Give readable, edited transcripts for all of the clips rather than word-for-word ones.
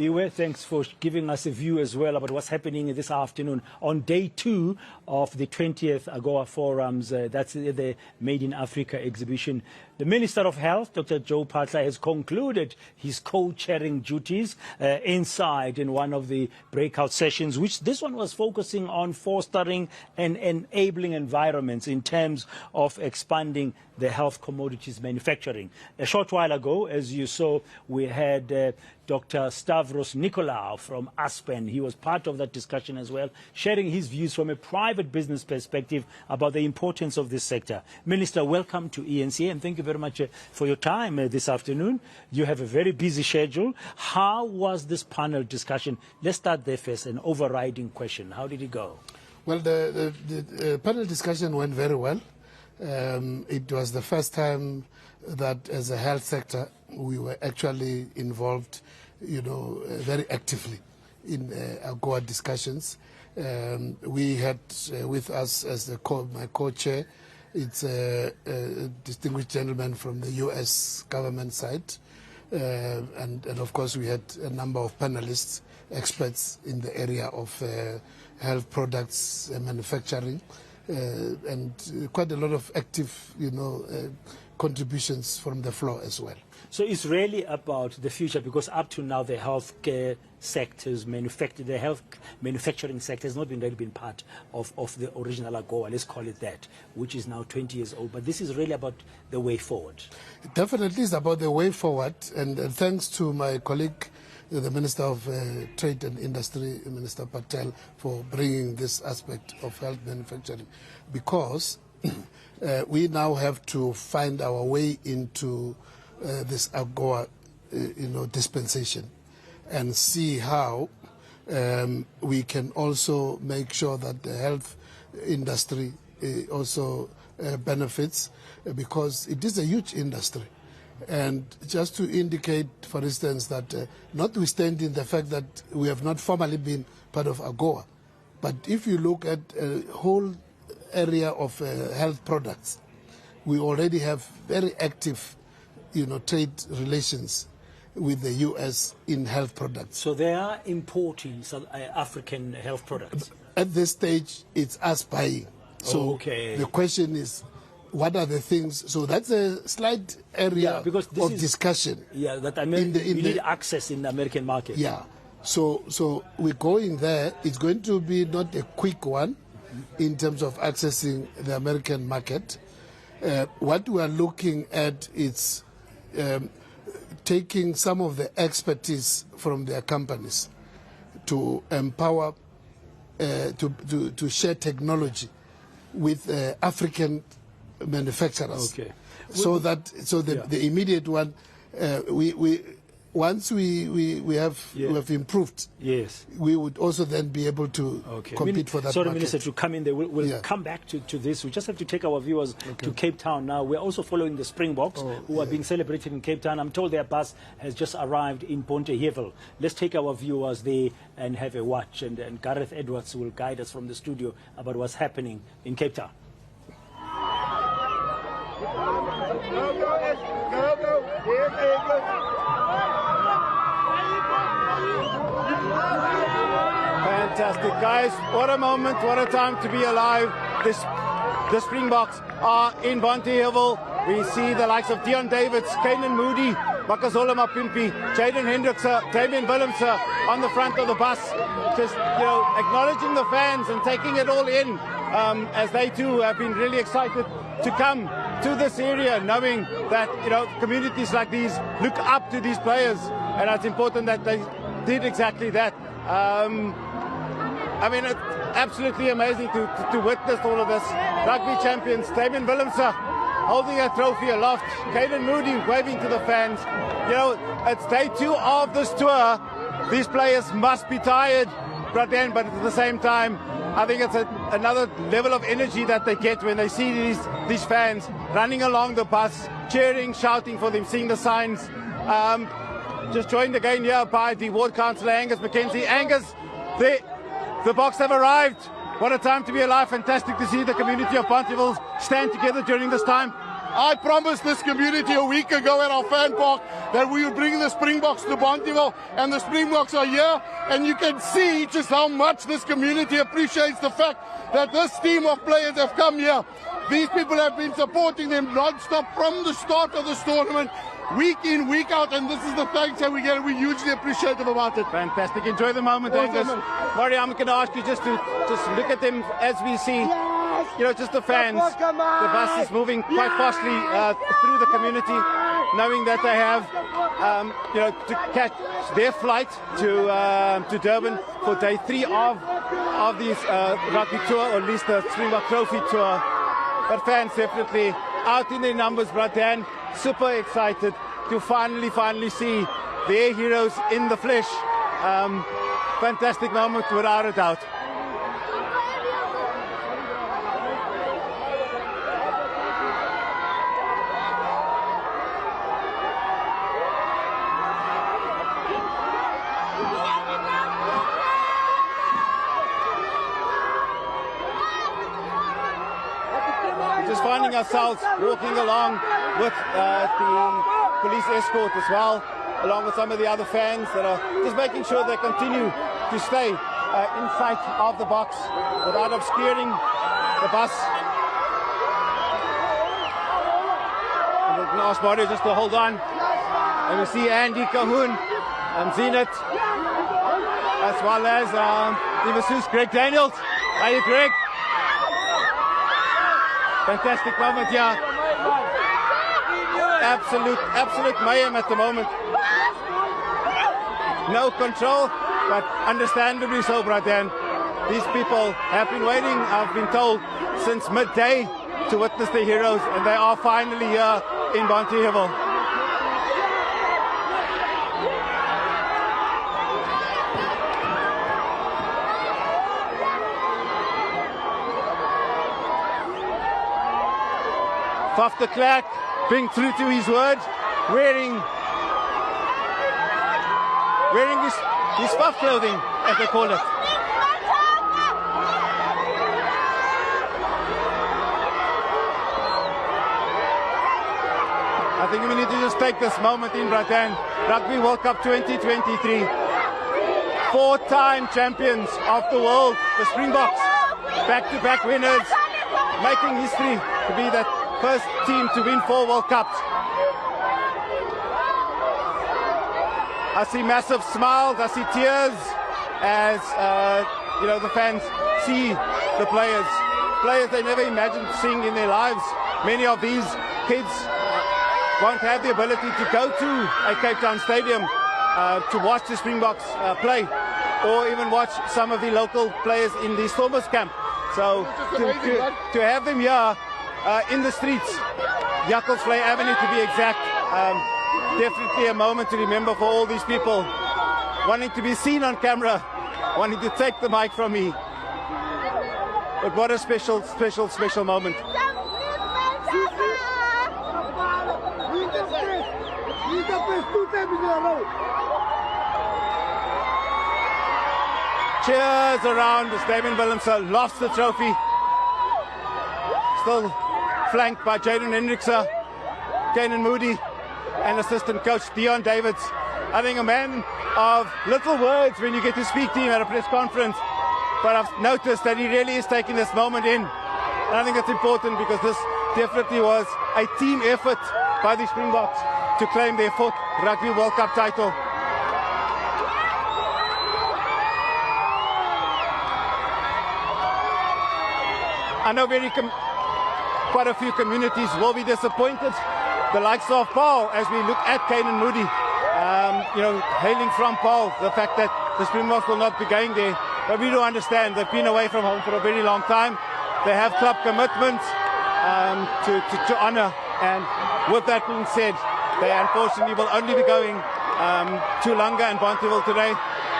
Thanks for giving us a view as well about what's happening this afternoon on day 2 of the 20th AGOA forums. That's the Made in Africa exhibition. The Minister of Health, Dr. Joe Phaahla, has concluded his co-chairing duties inside in one of the breakout sessions, which this one was focusing on fostering and enabling environments in terms of expanding the health commodities manufacturing. A short while ago, as you saw, we had Dr. Stavros Nicolaou from Aspen. He was part of that discussion as well, sharing his views from a private business perspective about the importance of this sector. Minister, welcome to eNCA, and thank you very much for your time this afternoon. You have a very busy schedule. How was this panel discussion? Let's start there first, an overriding question. How did it go? Well, the panel discussion went very well. It was the first time that as a health sector we were actually involved, very actively in AGOA discussions. We had with us as my co-chair, it's a distinguished gentleman from the U.S. government side, and of course we had a number of panelists, experts in the area of health products and manufacturing, and quite a lot of active, contributions from the floor as well. So it's really about the future, because up to now the healthcare sectors, the health manufacturing sector has not really been part of the original AGOA, let's call it that, which is now 20 years old. But this is really about the way forward. It definitely is about the way forward, and thanks to my colleague, the Minister of Trade and Industry, Minister Patel, for bringing this aspect of health manufacturing, because we now have to find our way into this AGOA, dispensation, and see how we can also make sure that the health industry also benefits, because it is a huge industry. And just to indicate, for instance, that notwithstanding the fact that we have not formally been part of AGOA, but if you look at a whole area of health products, we already have very active, trade relations with the U.S. in health products. So they are importing some African health products? At this stage, it's us buying. So the question is, what are the things? So that's a slight area of discussion. Yeah, that I mean, you need access in the American market. Yeah. So we're going there. It's going to be not a quick one in terms of accessing the American market. What we are looking at is taking some of the expertise from their companies to empower, to share technology with African manufacturers. Okay. So the immediate one, once we have improved, yes, we would also then be able to compete for that market. Minister, to come in there, we'll come back to this. We just have to take our viewers to Cape Town now. We're also following the Springboks, who are being celebrated in Cape Town. I'm told their bus has just arrived in Pontehevel. Let's take our viewers there and have a watch, and Gareth Edwards will guide us from the studio about what's happening in Cape Town. Fantastic, guys. What a moment, what a time to be alive. The Springboks are in Pontehevel. We see the likes of Dion Davids, Kanan Moody, Makazola Mapimpi, Jaden Hendrickse, Damian Willemse on the front of the bus, just acknowledging the fans and taking it all in, as they too have been really excited to come to this area, knowing that communities like these look up to these players, and it's important that they did exactly that. I mean, it's absolutely amazing to witness all of this. Rugby champions, Damian Willemse holding a trophy aloft, Kanan Moody waving to the fans. It's day 2 of this tour. These players must be tired, but at the same time, I think it's another level of energy that they get when they see these fans running along the bus, cheering, shouting for them, seeing the signs. Just joined again here by the Ward Councillor Angus McKenzie. Angus, the Boks have arrived. What a time to be alive. Fantastic to see the community of Pontehevel stand together during this time. I promised this community a week ago at our fan park that we would bring the Springboks to Bonteheuwel, and the Springboks are here, and you can see just how much this community appreciates the fact that this team of players have come here. These people have been supporting them non-stop from the start of this tournament, week in, week out, and this is the thanks that we get. We're hugely appreciative about it. Fantastic. Enjoy the moment, Angus. Murray, I'm going to ask you just to look at them as we see, just the fans. The bus is moving quite fastly through the community, knowing that they have, to catch their flight to Durban for day 3 of this rugby tour, or at least the Springbok Trophy tour. But fans definitely out in their numbers, Bratan, super excited to finally see their heroes in the flesh. Fantastic moment without a doubt. Just finding ourselves walking along with the police escort as well, along with some of the other fans that are just making sure they continue to stay in sight of the box without obscuring the bus. And we're going to ask Mario just to hold on. And we see Andy Cahoon and Zenit, as well as the masseuse Greg Daniels. Are you Greg? Fantastic moment here. Absolute mayhem at the moment. No control, but understandably so, Bradan. These people have been waiting, I've been told, since midday to witness the heroes, and they are finally here in Bonteheuwel. Faf de Klerk being true to his word, wearing his Faf clothing, as they call it. I think we need to just take this moment in, Bratan. Rugby World Cup 2023. 4-time champions of the world, the Springboks. Back-to-back winners, making history to be that first team to win 4 World Cups. I see massive smiles, I see tears as the fans see the players they never imagined seeing in their lives. Many of these kids won't have the ability to go to a Cape Town stadium to watch the Springboks play, or even watch some of the local players in the Stormers camp. So to have them here in the streets, Jakkelsvlei Avenue to be exact, definitely a moment to remember for all these people wanting to be seen on camera, wanting to take the mic from me. But what a special moment. Cheers around as Damien Willemse lost the trophy. Still flanked by Jaden Hendrickse, Kanan Moody, and assistant coach Dion Davids. I think a man of little words when you get to speak to him at a press conference, but I've noticed that he really is taking this moment in. And I think it's important because this definitely was a team effort by the Springboks to claim their 4th Rugby World Cup title. I know quite a few communities will be disappointed. The likes of Paul, as we look at Kanan Moody, hailing from Paul, the fact that the Springboks will not be going there. But we do understand they've been away from home for a very long time. They have club commitments to honour, and with that being said, they unfortunately will only be going to Langa and Bonteheuwel today,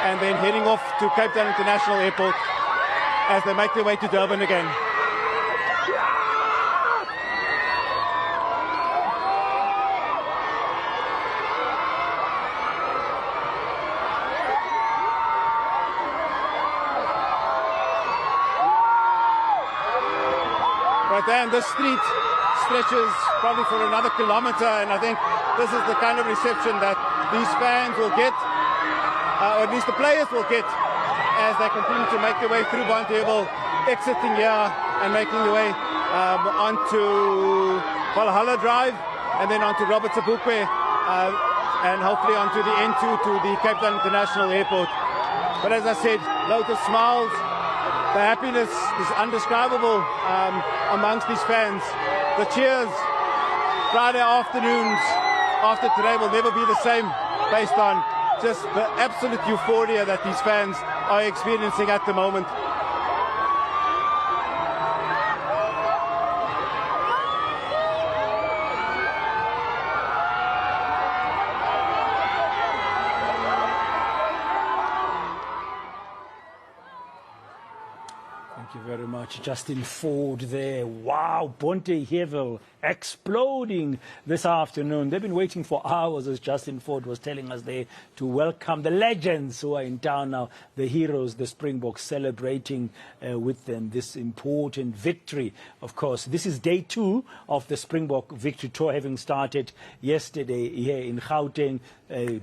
and then heading off to Cape Town International Airport as they make their way to Durban again. Right there in the street stretches probably for another kilometer, and I think this is the kind of reception that these fans will get, or at least the players will get, as they continue to make their way through Bonteheuwel, exiting here and making their way onto Valhalla Drive, and then onto Robert Sobukwe, and hopefully onto the N2 to the Cape Town International Airport. But as I said, loads of smiles. The happiness is undescribable amongst these fans. The cheers Friday afternoons after today will never be the same, based on just the absolute euphoria that these fans are experiencing at the moment. Thank you very much, Justin Ford there. Wow, Bonteheuwel exploding this afternoon. They've been waiting for hours, as Justin Ford was telling us there, to welcome the legends who are in town now, the heroes, the Springboks, celebrating with them this important victory. Of course, this is day 2 of the Springbok victory tour, having started yesterday here in Gauteng,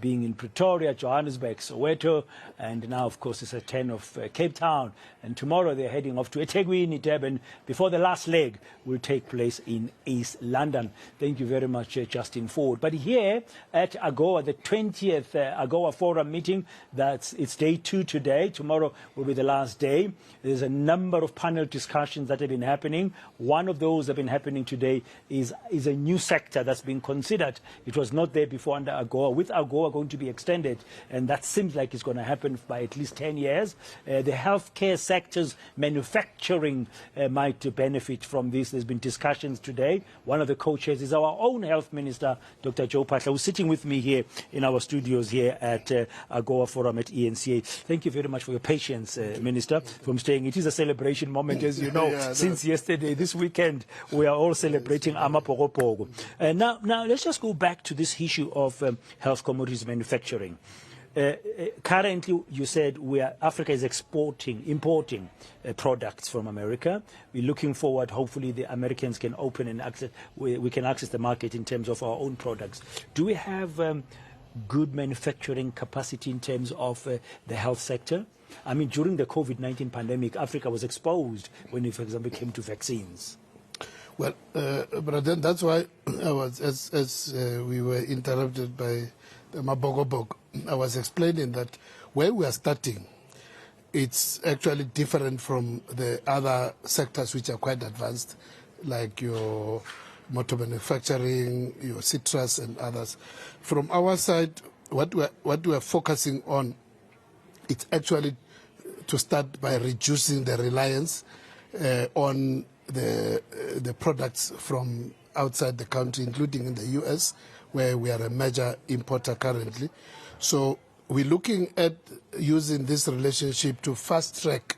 being in Pretoria, Johannesburg, Soweto, and now, of course, it's at 10 of Cape Town. And tomorrow they're heading off to eThekwini, Durban, before the last leg will take place in East London. Thank you very much, Justin Ford. But here at AGOA, the 20th AGOA Forum meeting, it's day 2 today. Tomorrow will be the last day. There's a number of panel discussions that have been happening. One of those that have been happening today is a new sector that's been considered. It was not there before under AGOA. With AGOA going to be extended, and that seems like it's going to happen by at least 10 years. The healthcare sector's manufacturing might benefit from this. There's been discussions today. One of the co-chairs is our own Health Minister, Dr Joe Phaahla, who's sitting with me here in our studios here at AGOA Forum at eNCA. Thank you very much for your patience, Minister, from staying. It is a celebration moment, as you know. Since yesterday, this weekend, we are all celebrating Amapogopogo. Now, let's just go back to this issue of health commodities manufacturing. Currently, you said Africa is importing products from America. We're looking forward, hopefully the Americans can open and access, we can access the market in terms of our own products. Do we have good manufacturing capacity in terms of the health sector? I mean, during the COVID-19 pandemic, Africa was exposed when it, for example, came to vaccines. Well, but then that's why I was, as we were interrupted by Mabogobog, I was explaining that where we are starting, it's actually different from the other sectors which are quite advanced, like your motor manufacturing, your citrus and others. From our side, what we are focusing on, it's actually to start by reducing the reliance on the products from outside the country, including in the US, where we are a major importer currently. So we're looking at using this relationship to fast-track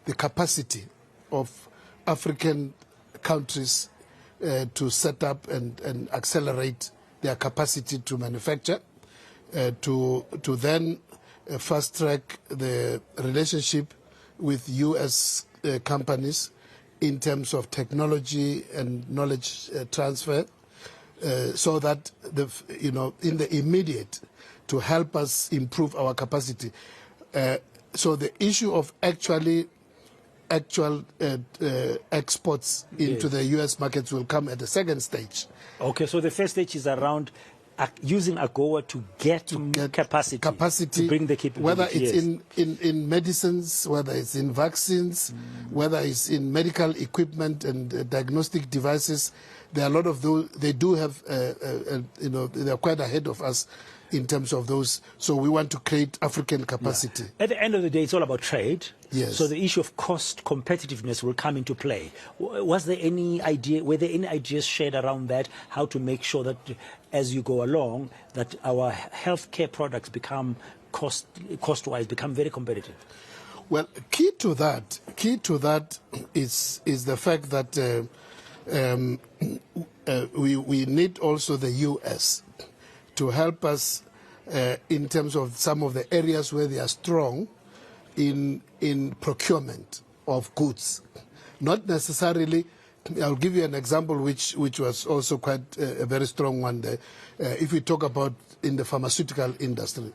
the capacity of African countries to set up and accelerate their capacity to manufacture, to then fast-track the relationship with US companies in terms of technology and knowledge transfer, so that in the immediate, to help us improve our capacity. So the issue of actual exports into the US markets will come at the second stage. Okay, so the first stage is around using AGOA to get capacity to bring the capability. Whether it's in medicines, whether it's in vaccines, whether it's in medical equipment and diagnostic devices, there are a lot of those. They do have, they are quite ahead of us in terms of those. So we want to create African capacity. Yeah. At the end of the day, it's all about trade. Yes. So the issue of cost competitiveness will come into play. Were there any ideas shared around that, how to make sure that as you go along, that our healthcare products become cost-wise, become very competitive? Well, key to that is the fact that we need also the US to help us in terms of some of the areas where they are strong in procurement of goods, not necessarily I'll give you an example which was also quite a very strong one there. If we talk about in the pharmaceutical industry,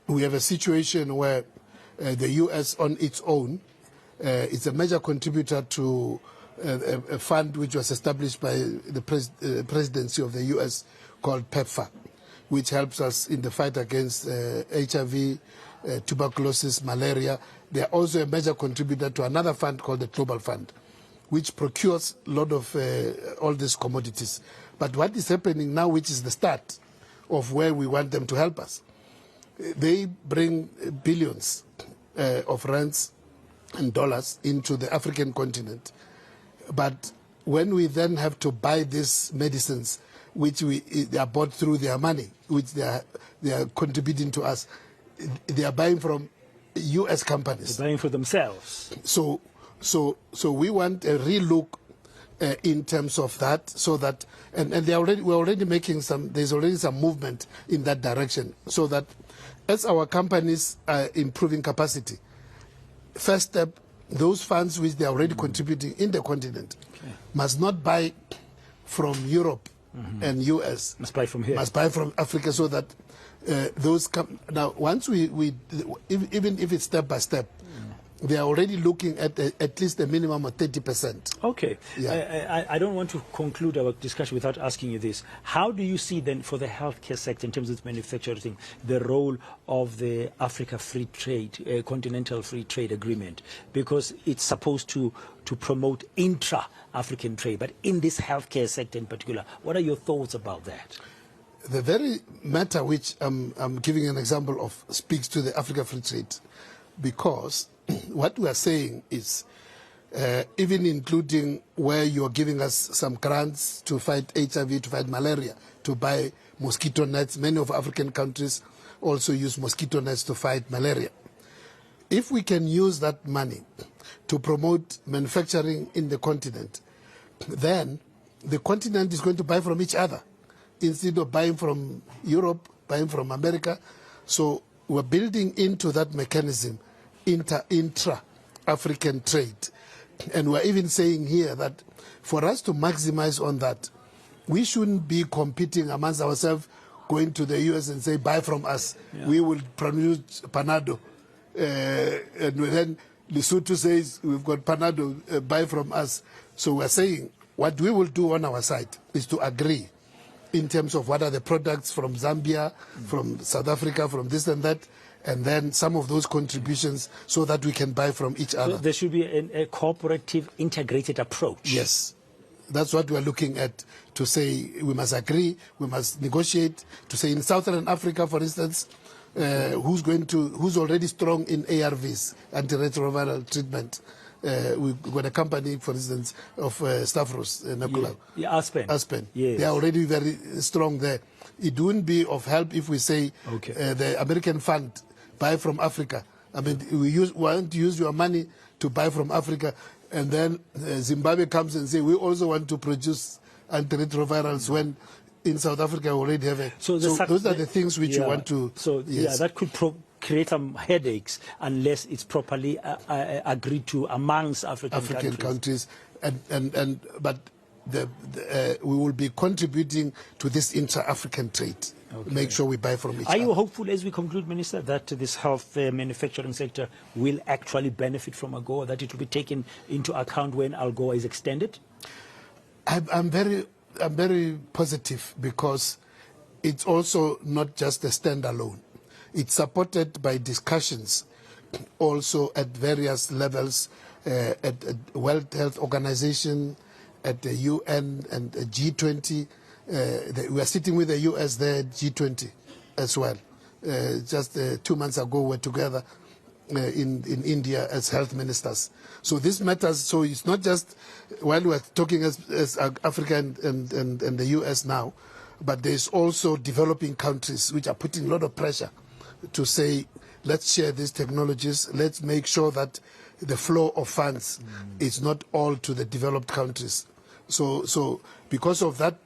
we have a situation where the U.S. on its own is a major contributor to a fund which was established by the presidency of the U.S. called PEPFAR, which helps us in the fight against HIV, tuberculosis, malaria. They are also a major contributor to another fund called the Global Fund, which procures a lot of all these commodities. But what is happening now, which is the start of where we want them to help us, they bring billions of rands and dollars into the African continent. But when we then have to buy these medicines, which they are bought through their money, which they are contributing to us, they are buying from U.S. companies. They're buying for themselves. So we want a relook in terms of that, so that and we're already making there's already some movement in that direction, so that as our companies are improving capacity, first step, those funds which they are already contributing in the continent must not buy from Europe and US. Must buy from here. Must buy from Africa, so that those now once we even if it's step by step, they are already looking at least a minimum of 30%. Okay. Yeah. I don't want to conclude our discussion without asking you this. How do you see then for the healthcare sector in terms of manufacturing the role of the Africa Free Trade, Continental Free Trade Agreement? Because it's supposed to promote intra-African trade, but in this healthcare sector in particular, what are your thoughts about that? The very matter which I'm giving an example of speaks to the Africa Free Trade, because what we are saying is, even including where you are giving us some grants to fight HIV, to fight malaria, to buy mosquito nets. Many of African countries also use mosquito nets to fight malaria. If we can use that money to promote manufacturing in the continent, then the continent is going to buy from each other instead of buying from Europe, buying from America. So we're building into that mechanism intra-African trade. And we're even saying here that for us to maximize on that, we shouldn't be competing amongst ourselves, going to the US and say, buy from us. Yeah. We will produce Panado. And then Lesotho says, we've got Panado, buy from us. So we're saying what we will do on our side is to agree in terms of what are the products from Zambia, from South Africa, from this and that, and then some of those contributions so that we can buy from each other. So there should be a cooperative, integrated approach. Yes. That's what we are looking at, to say we must agree, we must negotiate, to say in Southern Africa, for instance, who's already strong in ARVs, antiretroviral treatment. We've got a company, for instance, of Stavros, Nakula. Yeah, Aspen. Yes. They are already very strong there. It wouldn't be of help if we say the American fund, buy from Africa. I mean, we want to use your money to buy from Africa, and then Zimbabwe comes and say, we also want to produce antiretrovirals when in South Africa we already have a... So those are the things which you want to... So, yes. That could create some headaches unless it's properly agreed to amongst African countries. But we will be contributing to this intra-African trade. Okay. Make sure we buy from each other. Are you hopeful, as we conclude, Minister, that this health manufacturing sector will actually benefit from AGOA, that it will be taken into account when AGOA is extended? I'm very positive, because it's also not just a standalone. It's supported by discussions also at various levels, at World Health Organization, at the UN and G20. We are sitting with the US there, G20 as well. Just 2 months ago, we're together in India as health ministers. So this matters. So it's not just while we're talking as Africa and the US now, but there's also developing countries which are putting a lot of pressure to say, let's share these technologies, let's make sure that the flow of funds is not all to the developed countries. So because of that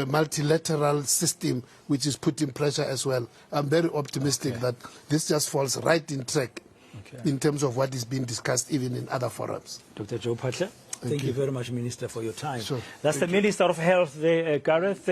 multilateral system which is putting pressure as well, I'm very optimistic that this just falls right in track in terms of what is being discussed even in other forums. Dr. Joe Phaahla. Thank you very much, Minister, for your time. Sure. That's the Minister of Health there, Gareth,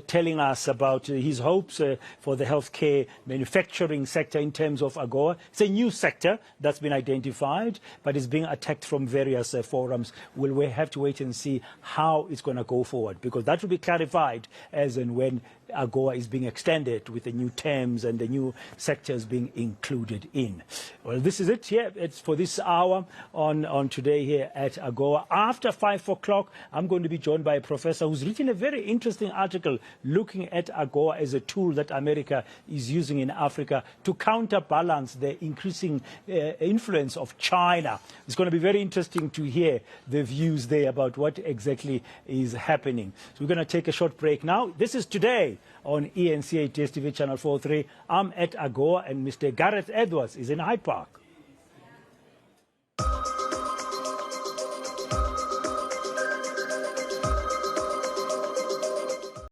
telling us about his hopes for the healthcare manufacturing sector in terms of AGOA. It's a new sector that's been identified, but it's being attacked from various forums. We have to wait and see how it's going to go forward, because that will be clarified as and when AGOA is being extended with the new terms and the new sectors being included in. Well, this is it here. It's for this hour on today here at AGOA. After 5 o'clock, I'm going to be joined by a professor who's written a very interesting article looking at AGOA as a tool that America is using in Africa to counterbalance the increasing influence of China. It's going to be very interesting to hear the views there about what exactly is happening. So we're going to take a short break now. This is Today on eNCA DSTV Channel 43. I'm at AGOA and Mr. Gareth Edwards is in Hyde Park.